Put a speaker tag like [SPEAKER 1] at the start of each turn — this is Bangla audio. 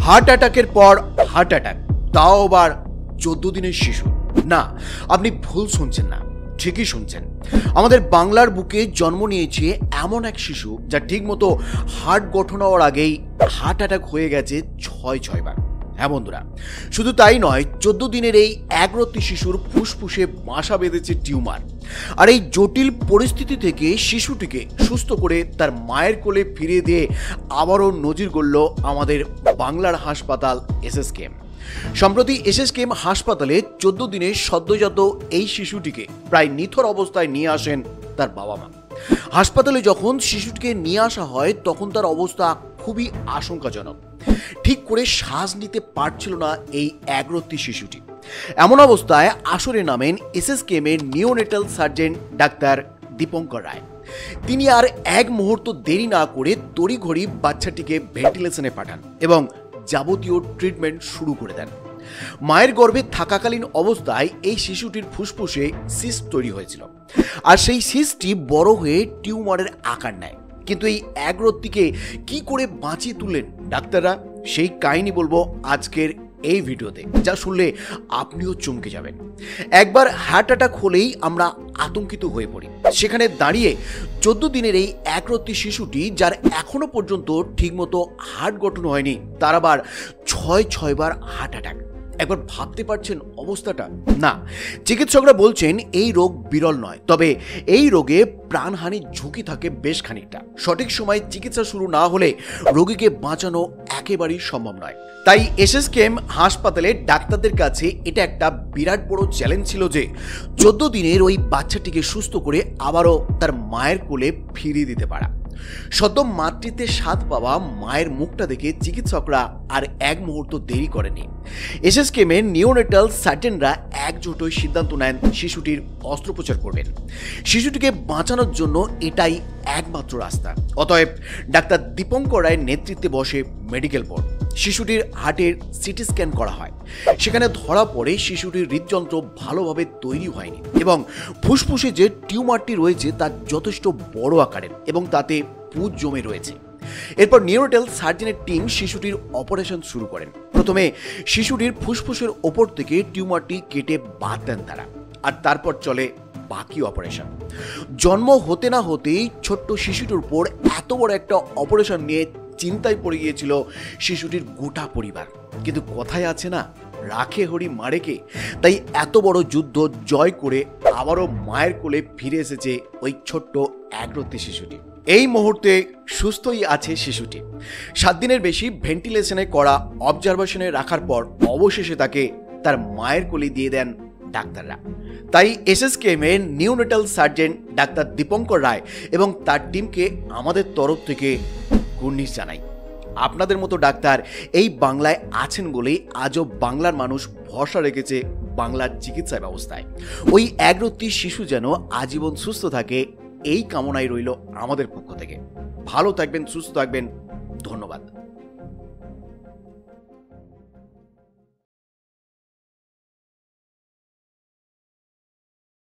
[SPEAKER 1] হার্ট অ্যাটাকের পর হার্ট অ্যাটাক, তাও আবার 14 দিনের শিশু। না, আপনি ভুল শুনছেন না, ঠিকই শুনছেন। আমাদের বাংলার বুকে জন্ম নিয়েছে এমন এক শিশু যা ঠিকমতো হার্ট গঠন হওয়ার আগেই হার্ট অ্যাটাক হয়ে গেছে 6 বার। হ্যাঁ বন্ধুরা, শুধু তাই নয়, 14 দিনের এই একরত্তি শিশুর ফুসফুসে বাসা বেঁধেছে টিউমার। আর এই জটিল পরিস্থিতি থেকে শিশুটিকে সুস্থ করে তার মায়ের কোলে ফিরিয়ে দিয়ে আবারও নজির গড়ল আমাদের বাংলার হাসপাতাল এসএসকেএম। সম্প্রতি এসএসকেএম হাসপাতালে 14 দিনের সদ্যজাত এই শিশুটিকে প্রায় নিথর অবস্থায় নিয়ে আসেন তার বাবা মা। হাসপাতালে যখন শিশুটিকে নিয়ে আসা হয় তখন তার অবস্থা খুবই আশঙ্কাজনক। ঠিক করে শ্বাস নিতে পারছিল না এই একরত্তি শিশুটি। এমন অবস্থায় আসরে নামেন এসএসকেএম এর নিওনেটাল সার্জন ডাক্তার দীপঙ্কর রায়। তিনি আর এক মুহূর্ত দেরি না করে তড়িঘড়ি বাচ্চাটিকে ভেন্টিলেশনে পাঠান এবং যাবতীয় ট্রিটমেন্ট শুরু করে দেন। মায়ের গর্ভে থাকাকালীন অবস্থায় এই শিশুটির ফুসফুসে সিস্ট তৈরি হয়েছিল, আর সেই সিস্টটি বড় হয়ে টিউমারের আকার নেয়। কিন্তু এই একরত্তিকে কি করে বাঁচিয়ে তুললেন ডাক্তাররা, সেই কাহিনী বলবো আজকের এই ভিডিওতে, যা শুনলে আপনিও চমকে যাবেন। একবার হার্ট অ্যাটাক হলেই আমরা আতঙ্কিত হয়ে পড়ি, সেখানে দাঁড়িয়ে 14 দিনের এই একরত্তি শিশুটি, যার এখনো পর্যন্ত ঠিকমতো হার্ট গঠন হয়নি, তার আবার 6 বার হার্ট অ্যাটাক। একবার ভাবতে পারছেন অবস্থাটা? না, চিকিৎসকরা বলছেন এই রোগ বিরল নয়, তবে এই রোগে প্রাণহানির ঝুঁকি থাকে বেশ খানিকটা। সঠিক সময়ে চিকিৎসা শুরু না হলে রোগীকে বাঁচানো একেবারেই সম্ভব নয়। তাই এসএসকেএম হাসপাতালে ডাক্তারদের কাছে এটা একটা বিরাট বড় চ্যালেঞ্জ ছিল যে 14 দিনের ওই বাচ্চাটিকে সুস্থ করে আবারও তার মায়ের কোলে ফিরিয়ে দিতে পারা। সদ্য মাতৃত্বে স্বাদ পাওয়া মায়ের মুখটা দেখে চিকিৎসকরা আর এক মুহূর্ত দেরি করেনি। এসএসকেএম এর নিওনেটাল সার্জনরা একজোট হয়ে সিদ্ধান্ত নেন শিশুটির অস্ত্রোপচার করবেন। শিশুটিকে বাঁচানোর জন্য এটাই একমাত্র রাস্তা। অতএব ডাক্তার দীপঙ্কর রায়ের নেতৃত্বে বসে মেডিকেল বোর্ড। শিশুটির হার্টের সিটি স্ক্যান করা হয়। সেখানে ধরা পড়ে শিশুটির হৃদযন্ত্র ভালোভাবে তৈরি হয়নি এবং ফুসফুসে যে টিউমারটি রয়েছে তা যথেষ্ট বড় আকারের এবং তাতে পুঁজ জমে রয়েছে। এরপর নিওনেটাল সার্জনের টিম শিশুটির অপারেশন শুরু করেন। প্রথমে শিশুটির ফুসফুসের ওপর থেকে টিউমারটি কেটে বাদ দেন তারা, আর তারপর চলে বাকি অপারেশন। জন্ম হতে না হতেই ছোট্ট শিশুটির উপর এত বড় একটা অপারেশন নিয়ে চিন্তায় পড়ে গিয়েছিল শিশুটির গোটা পরিবার। কিন্তু কথায় আছে না, রাখে হরি মারে কে, তাই এত বড় যুদ্ধ জয় করে আবারও মায়ের কোলে ফিরে এসেছে ওই ছোট্ট একরত্তি শিশুটি। এই মুহূর্তে সুস্থই আছে শিশুটি। 7 দিনের বেশি ভেন্টিলেশনে করা অবজারভেশনে রাখার পর অবশেষে তাকে তার মায়ের কোলে দিয়ে দেন ডাক্তাররা। তাই এসএসকেএম এর নিওনেটাল সার্জন ডাক্তার দীপঙ্কর রায় এবং তার টিমকে আমাদের তরফ থেকে কুর্নিশ জানাই। আপনাদের মতো ডাক্তার এই বাংলায় আছেন বলেই আজও বাংলার মানুষ ভরসা রেখেছে বাংলার চিকিৎসা ব্যবস্থায়। ওই একরত্তি শিশু যেন আজীবন সুস্থ থাকে, এই কামনাই রইল আমাদের পক্ষ থেকে। ভালো থাকবেন, সুস্থ থাকবেন, ধন্যবাদ।